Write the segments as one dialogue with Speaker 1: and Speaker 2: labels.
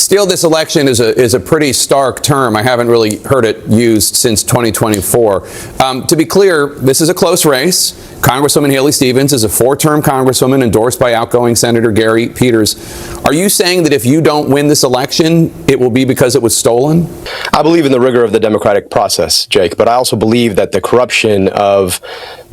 Speaker 1: Steal this election is a pretty stark term. I haven't really heard it used since 2024. To be clear, this is a close race. Congresswoman Haley Stevens is a four-term congresswoman endorsed by outgoing Senator Gary Peters. Are you saying that if you don't win this election, it will be because it was stolen?
Speaker 2: I believe in the rigor of the democratic process, Jake, but I also believe that the corruption of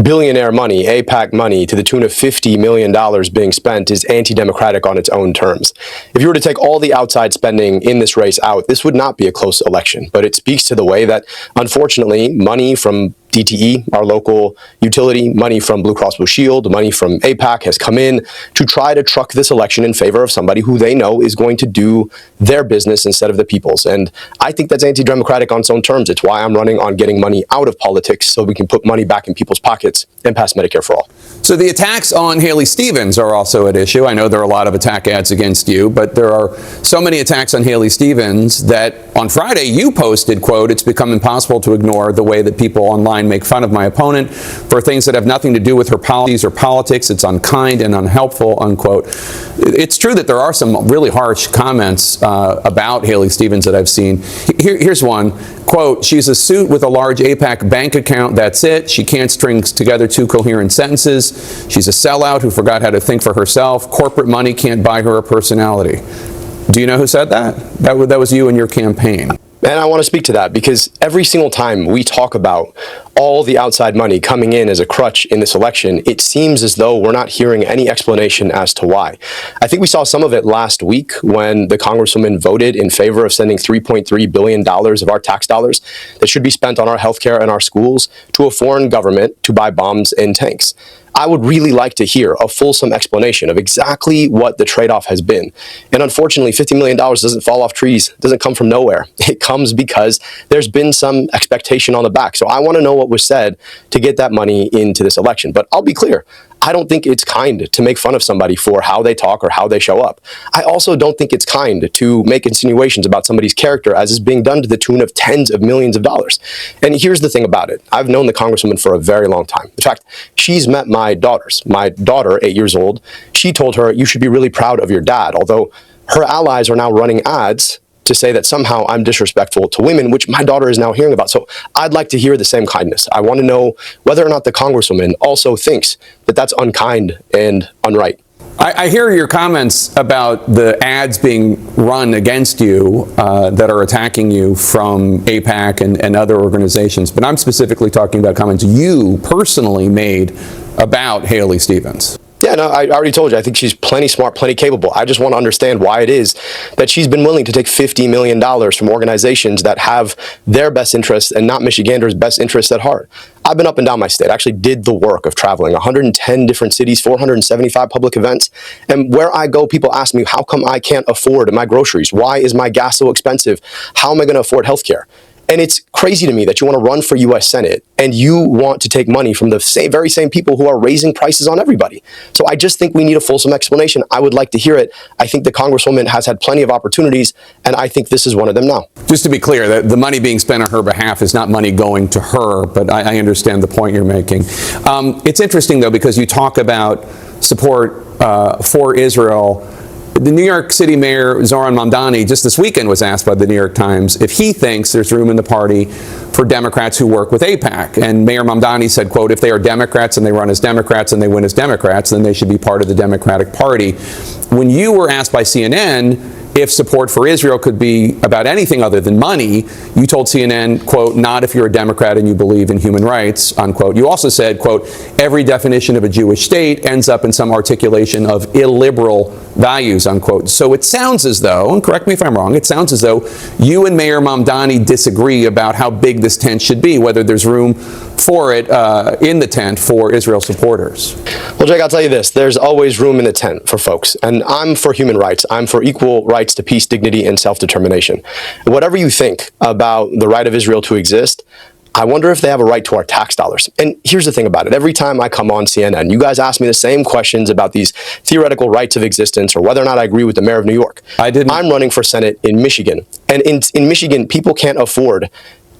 Speaker 2: billionaire money, AIPAC money, to the tune of $50 million being spent is anti-democratic on its own terms. If you were to take all the outside spending in this race out, this would not be a close election, but it speaks to the way that, unfortunately, money from DTE, our local utility, money from Blue Cross Blue Shield, money from AIPAC has come in to try to truck this election in favor of somebody who they know is going to do their business instead of the people's. And I think that's anti-democratic on its own terms. It's why I'm running on getting money out of politics so we can put money back in people's pockets and pass Medicare for all.
Speaker 1: So the attacks on Haley Stevens are also at issue. I know there are a lot of attack ads against you, but there are so many attacks on Haley Stevens that on Friday you posted, quote, "It's become impossible to ignore the way that people online make fun of my opponent for things that have nothing to do with her policies or politics. It's unkind and unhelpful," unquote. It's true that there are some really harsh comments about Haley Stevens that I've seen. Here's one, quote, "She's a suit with a large AIPAC bank account. That's it. She can't string together two coherent sentences. She's a sellout who forgot how to think for herself. Corporate money can't buy her a personality." Do you know who said that? That was you in your campaign.
Speaker 2: And I want to speak to that because every single time we talk about all the outside money coming in as a crutch in this election, it seems as though we're not hearing any explanation as to why. I think we saw some of it last week when the Congresswoman voted in favor of sending $3.3 billion of our tax dollars that should be spent on our healthcare and our schools to a foreign government to buy bombs and tanks. I would really like to hear a fulsome explanation of exactly what the trade-off has been. And unfortunately, $50 million doesn't fall off trees, doesn't come from nowhere. It comes because there's been some expectation on the back. So I want to know what was said to get that money into this election. But I'll be clear, I don't think it's kind to make fun of somebody for how they talk or how they show up. I also don't think it's kind to make insinuations about somebody's character as is being done to the tune of tens of millions of dollars. And here's the thing about it. I've known the Congresswoman for a very long time. In fact, she's met my daughters. My daughter, 8 years old, she told her, "You should be really proud of your dad," although her allies are now running ads to say that somehow I'm disrespectful to women, which my daughter is now hearing about. So I'd like to hear the same kindness. I want to know whether or not the Congresswoman also thinks that that's unkind and unright.
Speaker 1: I hear your comments about the ads being run against you that are attacking you from AIPAC and other organizations, but I'm specifically talking about comments you personally made about Haley Stevens.
Speaker 2: Yeah, no, I already told you, I think she's plenty smart, plenty capable. I just want to understand why it is that she's been willing to take $50 million from organizations that have their best interests and not Michiganders' best interests at heart. I've been up and down my state. I actually did the work of traveling 110 different cities, 475 public events. And where I go, people ask me, how come I can't afford my groceries? Why is my gas so expensive? How am I going to afford healthcare? And it's crazy to me that you want to run for U.S. Senate and you want to take money from the very same people who are raising prices on everybody. So I just think we need a fulsome explanation. I would like to hear it. I think the Congresswoman has had plenty of opportunities, and I think this is one of them now.
Speaker 1: Just to be clear, the money being spent on her behalf is not money going to her, but I understand the point you're making. It's interesting, though, because you talk about support for Israel. The New York City Mayor Zoran Mamdani just this weekend was asked by the New York Times if he thinks there's room in the party for Democrats who work with AIPAC. And Mayor Mamdani said, quote, "If they are Democrats and they run as Democrats and they win as Democrats, then they should be part of the Democratic Party." When you were asked by CNN if support for Israel could be about anything other than money, you told CNN, quote, "Not if you're a Democrat and you believe in human rights," unquote. You also said, quote, "Every definition of a Jewish state ends up in some articulation of illiberal values," unquote. So it sounds as though, and correct me if I'm wrong, it sounds as though you and Mayor Mamdani disagree about how big this tent should be, whether there's room for it in the tent for Israel supporters.
Speaker 2: Well, Jake, I'll tell you this. There's always room in the tent for folks. And I'm for human rights. I'm for equal rights to peace, dignity, and self-determination. Whatever you think about the right of Israel to exist, I wonder if they have a right to our tax dollars. And here's the thing about it. Every time I come on CNN, you guys ask me the same questions about these theoretical rights of existence or whether or not I agree with the mayor of New York. I'm running for Senate in Michigan. And in Michigan, people can't afford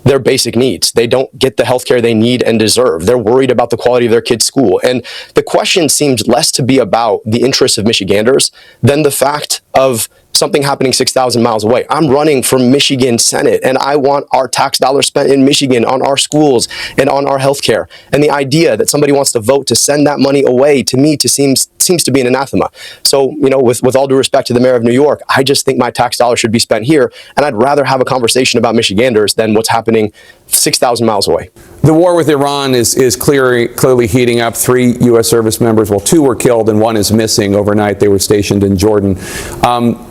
Speaker 2: their basic needs. They don't get the health care they need and deserve. They're worried about the quality of their kids' school. And the question seems less to be about the interests of Michiganders than the fact of something happening 6,000 miles away. I'm running for Michigan Senate, and I want our tax dollars spent in Michigan on our schools and on our healthcare. And the idea that somebody wants to vote to send that money away, to me, seems to be an anathema. So, with all due respect to the mayor of New York, I just think my tax dollars should be spent here, and I'd rather have a conversation about Michiganders than what's happening 6,000 miles away.
Speaker 1: The war with Iran is clearly heating up. 3 U.S. service members, well, 2 were killed and 1 is missing overnight. They were stationed in Jordan.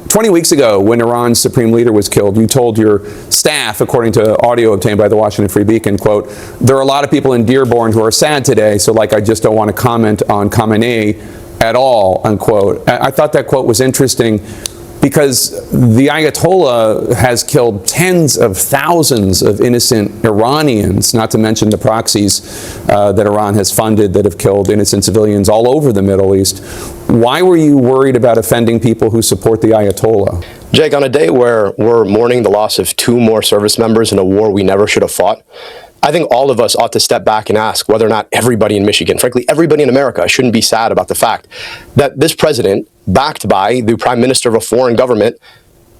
Speaker 1: 20 weeks ago, when Iran's supreme leader was killed, you told your staff, according to audio obtained by the Washington Free Beacon, quote, "There are a lot of people in Dearborn who are sad today, so I just don't want to comment on Khamenei at all," unquote. I thought that quote was interesting because the Ayatollah has killed tens of thousands of innocent Iranians, not to mention the proxies that Iran has funded that have killed innocent civilians all over the Middle East. Why were you worried about offending people who support the Ayatollah?
Speaker 2: Jake, on a day where we're mourning the loss of 2 more service members in a war we never should have fought, I think all of us ought to step back and ask whether or not everybody in Michigan, frankly, everybody in America, shouldn't be sad about the fact that this president, backed by the prime minister of a foreign government,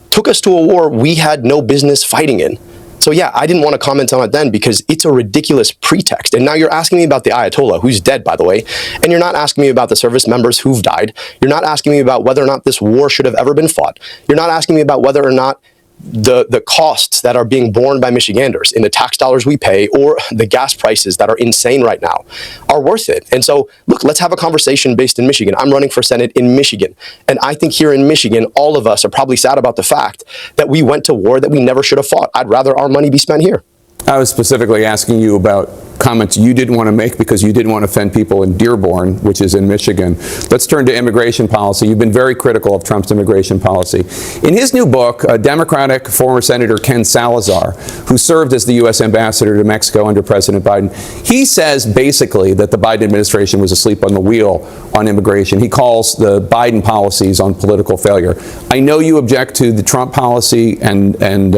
Speaker 2: took us to a war we had no business fighting in. So yeah, I didn't want to comment on it then because it's a ridiculous pretext. And now you're asking me about the Ayatollah, who's dead, by the way, and you're not asking me about the service members who've died. You're not asking me about whether or not this war should have ever been fought. You're not asking me about whether or not the costs that are being borne by Michiganders in the tax dollars we pay or the gas prices that are insane right now are worth it. And so, look, let's have a conversation based in Michigan. I'm running for Senate in Michigan. And I think here in Michigan, all of us are probably sad about the fact that we went to war that we never should have fought. I'd rather our money be spent here.
Speaker 1: I was specifically asking you about comments you didn't want to make because you didn't want to offend people in Dearborn, which is in Michigan. Let's turn to immigration policy. You've been very critical of Trump's immigration policy. In his new book, Democratic former Senator Ken Salazar, who served as the U.S. ambassador to Mexico under President Biden, he says basically that the Biden administration was asleep on the wheel on immigration. He calls the Biden policies on political failure. I know you object to the Trump policy, and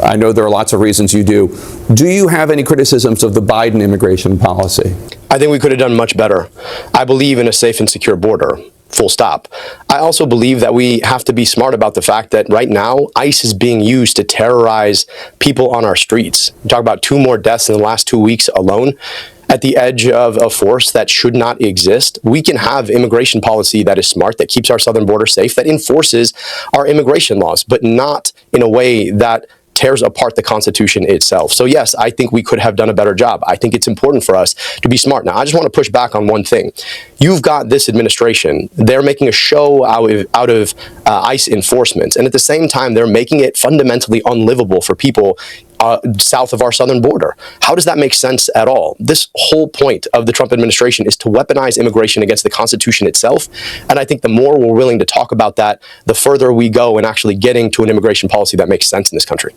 Speaker 1: I know there are lots of reasons you do. Do you have any criticisms of the Biden immigration policy?
Speaker 2: I think we could have done much better. I believe in a safe and secure border, full stop. I also believe that we have to be smart about the fact that right now, ICE is being used to terrorize people on our streets. We talk about 2 more deaths in the last 2 weeks alone. At the edge of a force that should not exist, we can have immigration policy that is smart, that keeps our southern border safe, that enforces our immigration laws, but not in a way that tears apart the Constitution itself. So yes, I think we could have done a better job. I think it's important for us to be smart. Now, I just want to push back on one thing. You've got this administration. They're making a show out of ICE enforcement. And at the same time, they're making it fundamentally unlivable for people south of our southern border. How does that make sense at all? This whole point of the Trump administration is to weaponize immigration against the Constitution itself. And I think the more we're willing to talk about that, the further we go in actually getting to an immigration policy that makes sense in this country.